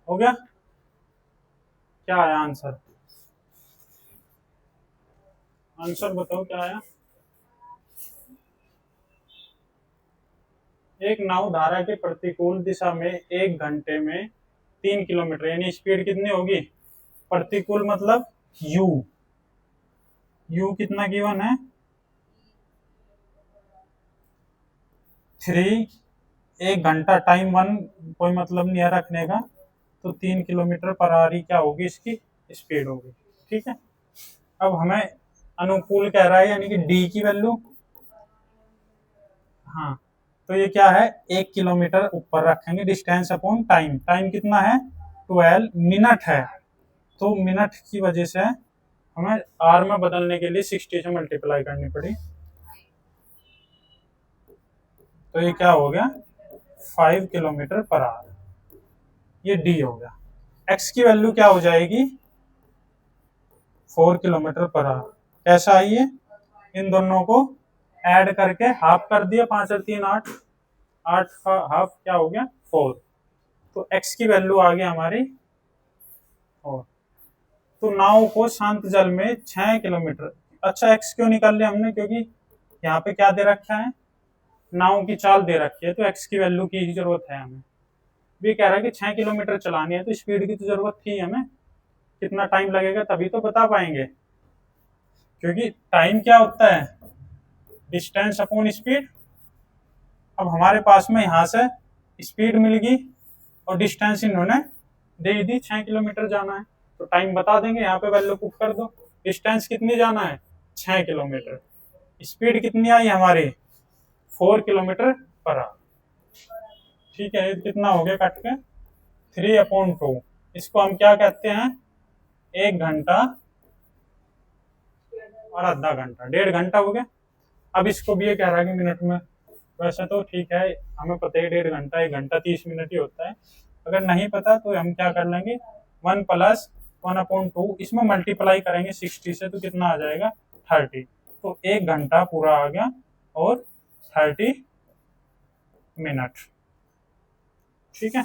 हो गया, क्या आया आंसर, आंसर बताओ क्या आया। एक नाव धारा के प्रतिकूल दिशा में 1 घंटे में 3 किलोमीटर, यानी स्पीड कितनी होगी, प्रतिकूल मतलब यू, यू कितना गिवन है 3, 1 घंटा, टाइम 1, कोई मतलब नहीं है रखने का, तो 3 किलोमीटर पर आवर ही क्या होगी इसकी स्पीड होगी। ठीक है, अब हमें अनुकूल कह रहा है यानी कि डी की वैल्यू, हाँ तो ये क्या है 1 किलोमीटर ऊपर रखेंगे, डिस्टेंस अपॉन टाइम, टाइम कितना है 12 मिनट है, तो मिनट की वजह से हमें आर में बदलने के लिए 60 से मल्टीप्लाई करनी पड़ी, तो ये क्या हो गया 5 किलोमीटर पर आवर, ये डी हो गया। एक्स की वैल्यू क्या हो जाएगी 4 किलोमीटर पर आवर, कैसा है ये, इन दोनों को ऐड करके हाफ कर दिया, 5 और 3 8, 8 का हाफ क्या हो गया 4, तो एक्स की वैल्यू आ गई हमारी 4। तो नाव को शांत जल में 6 किलोमीटर, अच्छा एक्स क्यों निकाल लिया हमने, क्योंकि यहाँ पे क्या दे रखा है नाव की चाल दे रखी है, तो एक्स की वैल्यू की ही जरूरत है हमें। भी कह रहा है कि 6 किलोमीटर चलानी है, तो स्पीड की तो जरूरत थी हमें, कितना टाइम लगेगा तभी तो बता पाएंगे, क्योंकि टाइम क्या होता है डिस्टेंस अपॉन स्पीड। अब हमारे पास में यहाँ से स्पीड मिल गई और डिस्टेंस इन्होंने दे दी 6 किलोमीटर जाना है, तो टाइम बता देंगे, यहाँ पे वैल्यू पुट कर दो, डिस्टेंस कितनी जाना है 6 किलोमीटर, स्पीड कितनी आई हमारी 4 किलोमीटर पर आवर। ठीक है, कितना हो गया कट के 3/2, इसको हम क्या कहते हैं 1 घंटा और आधा घंटा, 1.5 घंटा हो गया। अब इसको भी ये कह रहा है कि मिनट में, वैसे तो ठीक है हमें पता है 1.5 घंटा 1 घंटा 30 मिनट ही होता है, अगर नहीं पता तो हम क्या कर लेंगे 1 + 1/2, इसमें मल्टीप्लाई करेंगे 60 से, तो कितना आ जाएगा 30, तो 1 घंटा पूरा आ गया और 30 मिनट। ठीक है,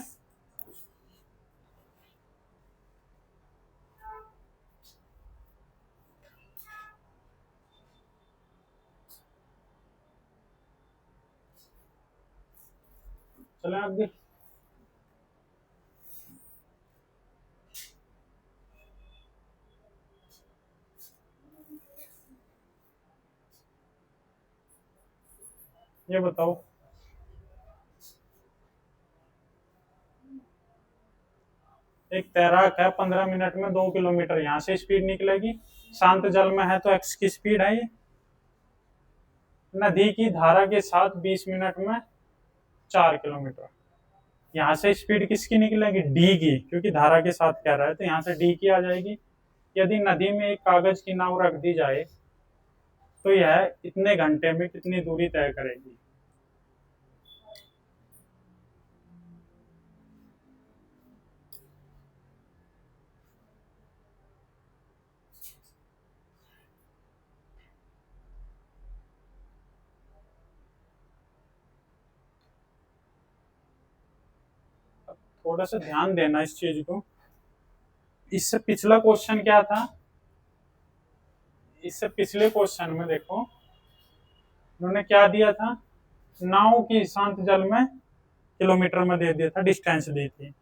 चलें आगे। ये बताओ एक तैराक है 15 मिनट में 2 किलोमीटर यहाँ से स्पीड निकलेगी, शांत जल में है तो एक्स की स्पीड है ये, नदी की धारा के साथ 20 मिनट में 4 किलोमीटर, यहाँ से स्पीड किसकी निकलेगी डी की, क्योंकि धारा के साथ कह रहा है तो यहाँ से डी की आ जाएगी। यदि नदी में एक कागज की नाव रख दी जाए तो यह इतने घंटे में कितनी दूरी तय करेगी। थोड़ा सा ध्यान देना इस चीज को, इससे पिछला क्वेश्चन क्या था, इससे पिछले क्वेश्चन में देखो उन्होंने क्या दिया था, नाव की शांत जल में किलोमीटर में दे दिया था, डिस्टेंस दी थी,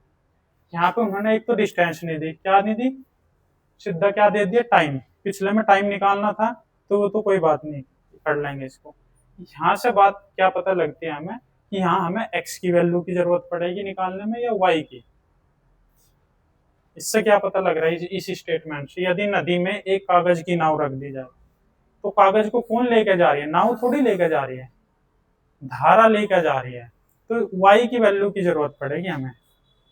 यहाँ पे उन्होंने एक तो डिस्टेंस नहीं दी, क्या नहीं दी सीधा क्या दे दिया टाइम, पिछले में टाइम निकालना था तो वो तो कोई बात नहीं कर लेंगे इसको। यहाँ से बात क्या पता लगती है हमें कि यहाँ हमें एक्स की वैल्यू की जरूरत पड़ेगी निकालने में या वाई की, इससे क्या पता लग रहा है इस स्टेटमेंट से, यदि नदी में एक कागज की नाव रख दी जाए तो कागज को कौन लेके जा रही है, नाव थोड़ी लेके जा रही है, धारा लेकर जा रही है, तो वाई की वैल्यू की जरूरत पड़ेगी हमें।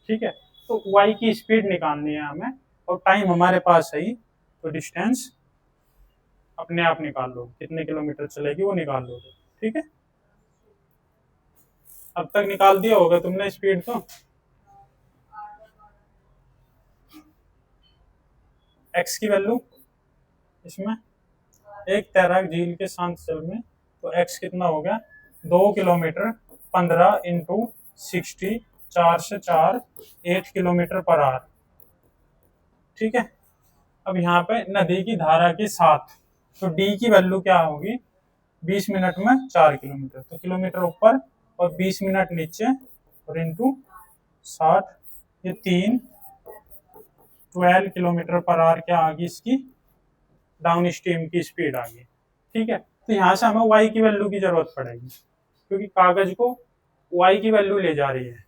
ठीक है, तो वाई की स्पीड निकालनी है हमें और टाइम हमारे पास है ही, तो डिस्टेंस अपने आप निकाल लो, कितने किलोमीटर चलेगी वो निकाल लो। ठीक है, अब तक निकाल दिया होगा तुमने स्पीड तो। एक्स की वैल्यू इसमें एक तैराक झील के शांत जल में, तो एक्स कितना हो गया 2 किलोमीटर 15 × 60, 4 से 4 8 किलोमीटर पर आवर। ठीक है, अब यहाँ पे नदी की धारा के साथ, तो डी की वैल्यू क्या होगी 20 मिनट में 4 किलोमीटर, तो किलोमीटर ऊपर और 20 मिनट नीचे और इंटू 60, ये 3 12 किलोमीटर पर आवर क्या आ गई इसकी डाउन स्ट्रीम की स्पीड आ गई। ठीक है, तो यहाँ से हमें वाई की वैल्यू की जरूरत पड़ेगी क्योंकि कागज को वाई की वैल्यू ले जा रही है।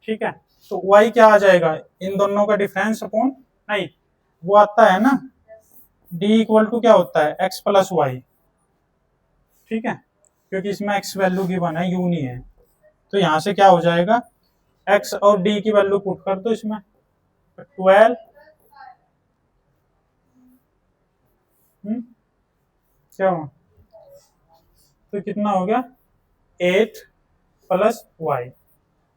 ठीक है, तो वाई क्या आ जाएगा, इन दोनों का डिफरेंस अपॉन, नहीं वो आता है ना डी इक्वल टू क्या होता है एक्स प्लस वाई। ठीक है, क्योंकि इसमें एक्स वैल्यू गिवन है, यू नहीं है, तो यहाँ से क्या हो जाएगा एक्स और डी की वैल्यू पुट कर दो इसमें, 12 क्या हुआ, तो कितना हो गया 8 प्लस वाई।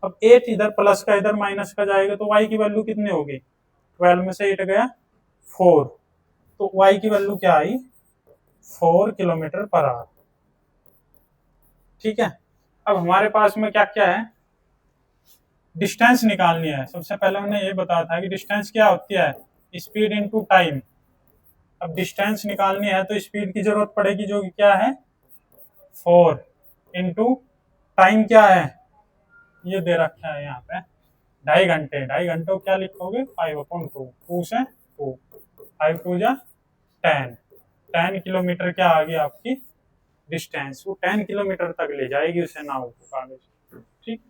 अब 8 इधर प्लस का इधर माइनस का जाएगा तो वाई की वैल्यू कितनी होगी, 12 में से 8 गया 4, तो वाई की वैल्यू क्या आई 4 किलोमीटर पर आवर। ठीक है, अब हमारे पास में क्या क्या है, डिस्टेंस निकालनी है। सबसे पहले हमने ये बताया था कि डिस्टेंस क्या होती है, स्पीड इनटू टाइम। अब डिस्टेंस निकालनी है तो स्पीड की जरूरत पड़ेगी जो कि क्या है 4 इंटू टाइम क्या है, ये दे रखा है यहाँ पे 2.5 घंटे। 2.5 घंटे को क्या लिखोगे 5/2, 2 से 2, 5 2 जा 10, 10 किलोमीटर क्या आ गई आपकी डिस्टेंस, वो 10 किलोमीटर तक ले जाएगी उसे नाव को कागज। ठीक,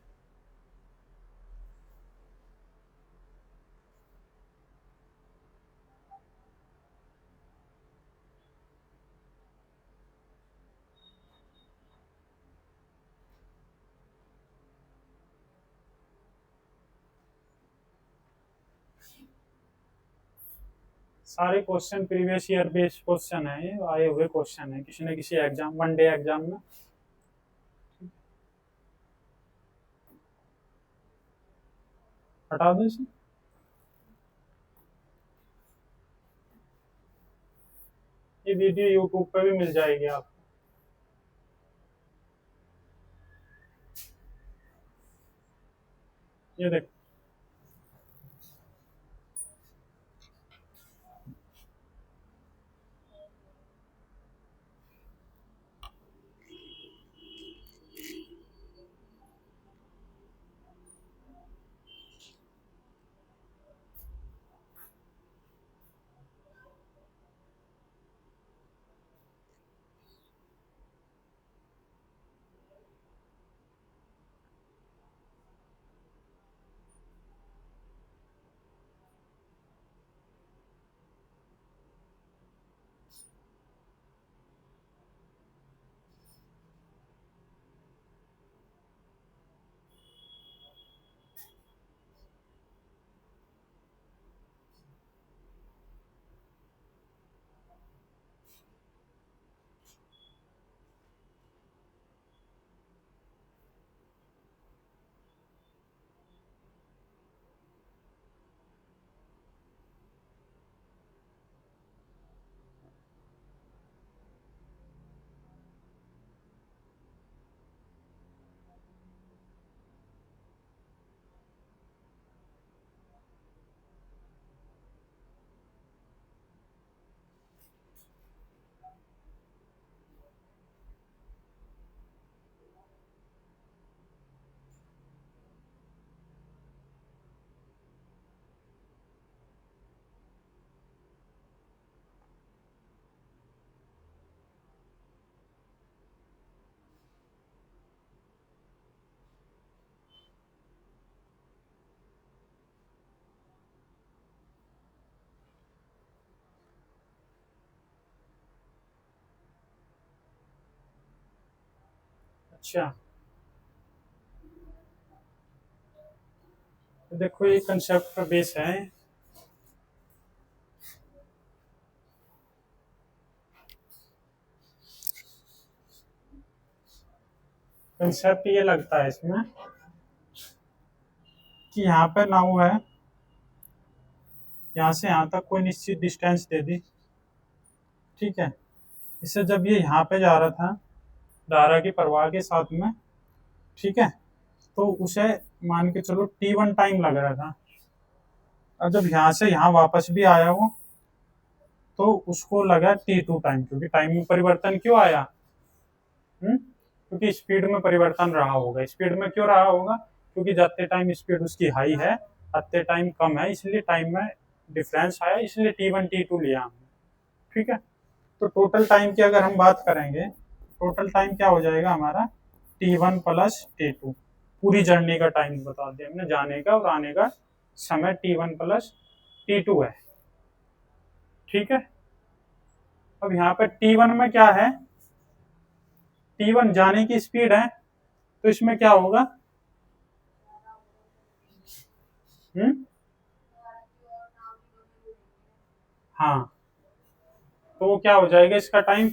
सारे question previous year based question है, ये आए हुए क्वेश्चन है किसी न किसी एग्जाम, वनडे एग्जाम में। हटा दो इसे, ये वीडियो यूट्यूब पे भी मिल जाएगी आपको। ये देखो, अच्छा तो देखो ये कंसेप्ट का बेस है, कंसेप्ट ये लगता है इसमें कि यहाँ पे नाव है, यहाँ से यहाँ तक कोई निश्चित डिस्टेंस दे दी। ठीक है, इससे जब ये यहाँ पे जा रहा था धारा की प्रवाह के साथ में, ठीक है, तो उसे मान के चलो T1 टाइम लग रहा था। अब जब यहाँ से यहाँ वापस भी आया वो तो उसको लगा T2 टाइम, क्योंकि टाइम में परिवर्तन क्यों आया, क्योंकि स्पीड में परिवर्तन रहा होगा। स्पीड में क्यों रहा होगा, क्योंकि जाते टाइम स्पीड उसकी हाई है, आते टाइम कम है, इसलिए टाइम में डिफरेंस आया, इसलिए T1 T2 लिया हमने। ठीक है, तो टोटल टाइम की अगर हम बात करेंगे, टोटल टाइम क्या हो जाएगा हमारा, T1 प्लस T2। पूरी जर्नी का टाइम बता दिया हमने, जाने का और आने का समय T1 प्लस T2 है। ठीक है, अब यहाँ पे T1 में क्या है, T1 जाने की स्पीड है, तो इसमें क्या होगा, हाँ, तो वो क्या हो जाएगा इसका टाइम।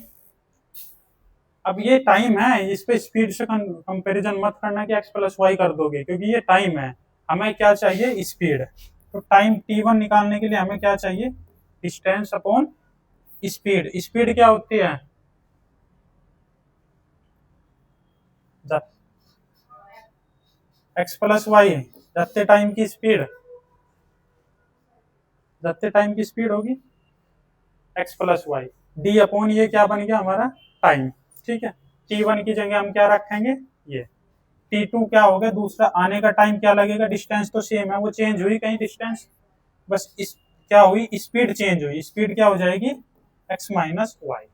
अब ये टाइम है, इस पे स्पीड से कंपैरिजन मत करना कि एक्स प्लस वाई कर दोगे, क्योंकि ये टाइम है, हमें क्या चाहिए, स्पीड। तो टाइम T1 निकालने के लिए हमें क्या चाहिए, डिस्टेंस अपॉन स्पीड। स्पीड क्या होती है, एक्स प्लस वाई, जितने टाइम की स्पीड, जितने टाइम की स्पीड होगी x plus y, d upon ये क्या बन गया हमारा, टाइम। ठीक है, T1 की जगह हम क्या रखेंगे, ये। T2 क्या हो गया, दूसरा आने का टाइम क्या लगेगा, डिस्टेंस तो सेम है, वो चेंज हुई कहीं डिस्टेंस, बस इस क्या हुई, स्पीड चेंज हुई, स्पीड क्या हो जाएगी, x minus y.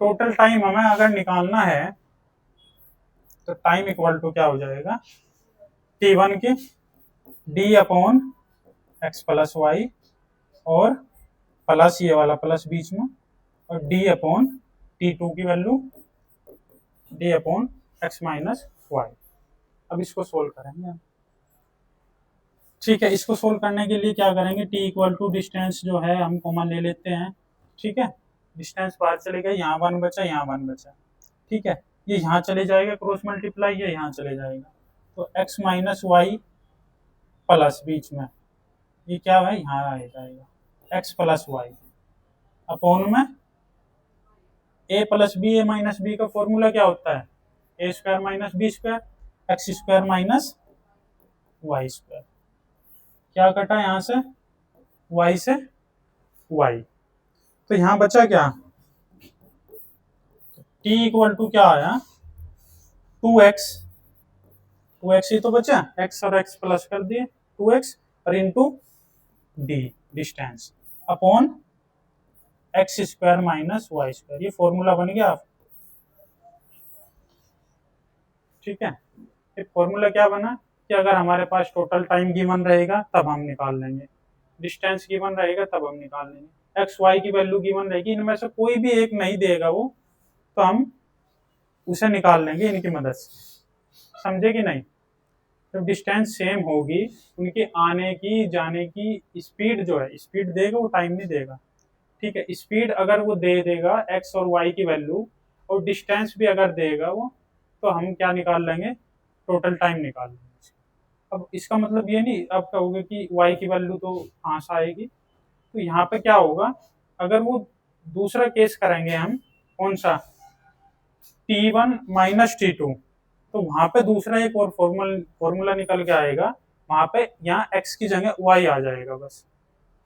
Total time हमें अगर निकालना है तो टाइम इक्वल टू क्या हो जाएगा, T1 की d upon x plus y, और प्लस ये वाला प्लस बीच में, और डी अपॉन T2 की value d upon x minus y. अब इसको सोल्व करेंगे। ठीक है, इसको सोल्व करने के लिए क्या करेंगे, टी इक्वल टू डिस्टेंस जो है हम कॉमन ले लेते हैं। ठीक है, डिस्टेंस बाहर चले गए, यहाँ वन बचा, यहाँ वन बचा। ठीक है, ये यहाँ चले जाएगा, क्रॉस मल्टीप्लाई ये यहाँ चले जाएगा, तो एक्स माइनस वाई प्लस बीच में ये क्या है, यहाँ आ जाएगा एक्स प्लस वाई अपॉन में A plus B. A minus B का फॉर्मूला क्या होता है, A square minus B square, X square minus Y square. क्या कटा यहाँ से, वाई से वाई, तो यहाँ बचा क्या, टी इक्वल टू क्या आया, 2x, 2x ही तो बचा, x और x प्लस कर दिए, 2x और into d distance upon x square minus Y square, ये फॉर्मूला बन गया आप। ठीक है, ये फॉर्मूला क्या बना कि अगर हमारे पास टोटल टाइम गिवन रहेगा तब हम निकाल लेंगे, डिस्टेंस गिवन रहेगा तब हम निकाल लेंगे, एक्स वाई की वैल्यू गिवन रहेगी, इनमें से कोई भी एक नहीं देगा वो, तो हम उसे निकाल लेंगे इनकी मदद से। समझे कि नहीं, जब डिस्टेंस सेम होगी, उनके आने की जाने की स्पीड जो है, स्पीड देगा वो टाइम नहीं देगा। ठीक है, स्पीड अगर वो दे देगा एक्स और वाई की वैल्यू, और डिस्टेंस भी अगर देगा वो, तो हम क्या निकाल लेंगे, टोटल टाइम निकाल लेंगे। अब इसका मतलब ये नहीं अब कहोगे कि वाई की वैल्यू तो कहाँ से आएगी, तो यहाँ पे क्या होगा, अगर वो दूसरा केस करेंगे हम, कौन सा, T1 माइनस T2, तो वहां पे दूसरा एक और फॉर्मूला निकल के आएगा, वहां पे यहाँ x की जगह y आ जाएगा बस,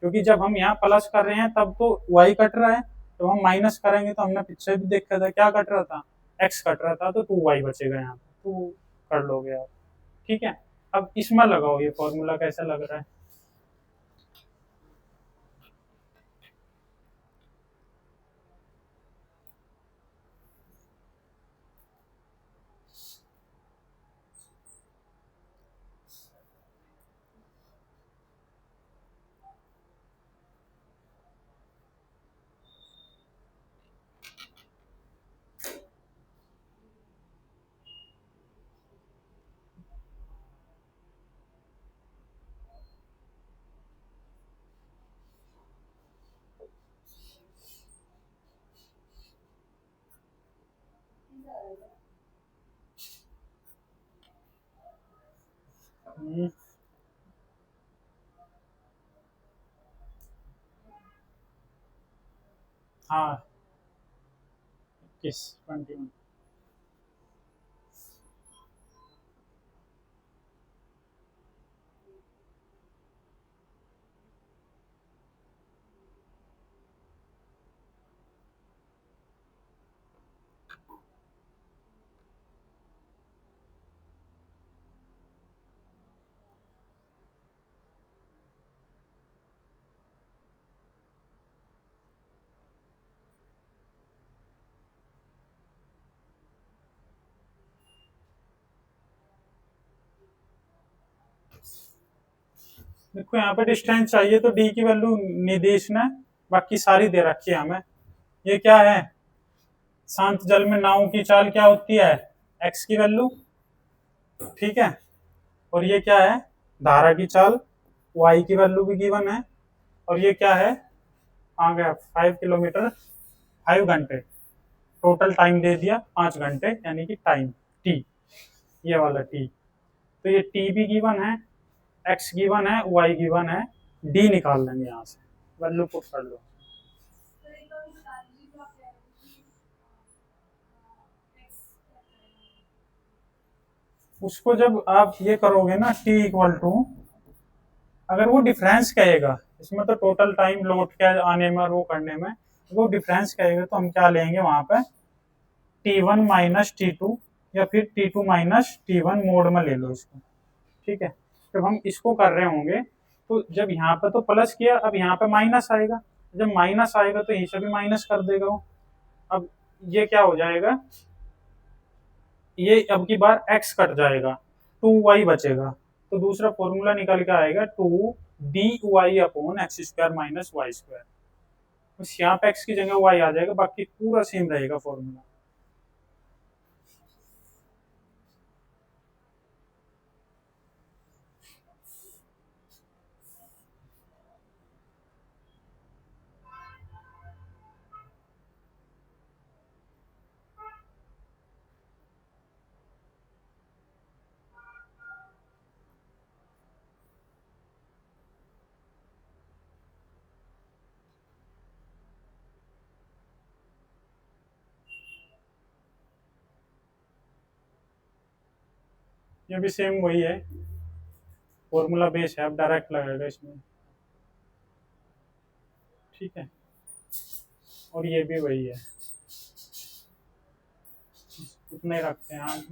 क्योंकि जब हम यहाँ प्लस कर रहे हैं तब तो y कट रहा है, जब हम माइनस करेंगे तो हमने पीछे भी देखा था क्या कट रहा था, x कट रहा था, तो 2y बचेगा यहाँ पे, तो कर लोगे आप। ठीक है, अब इसमें लगाओ ये फॉर्मूला कैसा लग रहा है, हाँ, किस 21, देखो यहाँ पे डिस्टेंस चाहिए तो डी की वैल्यू निर्देश ने बाकी सारी दे रखी है हमें। ये क्या है, शांत जल में नाव की चाल क्या होती है, एक्स की वैल्यू, ठीक है। और ये क्या है, धारा की चाल, वाई की वैल्यू भी गिवन है। और ये क्या है, आ गया 5 किलोमीटर 5 घंटे, टोटल टाइम दे दिया 5 घंटे, यानी कि टाइम टी, ये वाला टी। तो ये टी भी गिवन है, एक्स गिवन है, वाई गिवन है, डी निकाल लेंगे यहाँ से, वैल्यू पुट कर लो। उसको जब आप ये करोगे ना टी इक्वल टू, अगर वो डिफरेंस कहेगा, इसमें तो टोटल टाइम लौट के आने में और वो करने में, वो डिफरेंस कहेगा तो हम क्या लेंगे वहां पे, T1 माइनस T2, या फिर T2 माइनस T1 मोड में ले लो इसको, ठीक है। जब हम इसको कर रहे होंगे तो जब यहाँ पे तो प्लस किया, अब यहाँ पे माइनस आएगा, जब माइनस आएगा तो यहीं से भी माइनस कर देगा वो। अब ये क्या हो जाएगा, ये अब की बार x कट जाएगा, 2y बचेगा, तो दूसरा फॉर्मूला निकल के आएगा 2dy upon x square minus Y square. बस यहाँ पे x की जगह y आ जाएगा, बाकी पूरा सेम रहेगा फॉर्मूला। ये भी सेम वही है, फॉर्मूला बेस है, अब डायरेक्ट लगेगा इसमें, ठीक है। और ये भी वही है, इतने रखते हैं आज।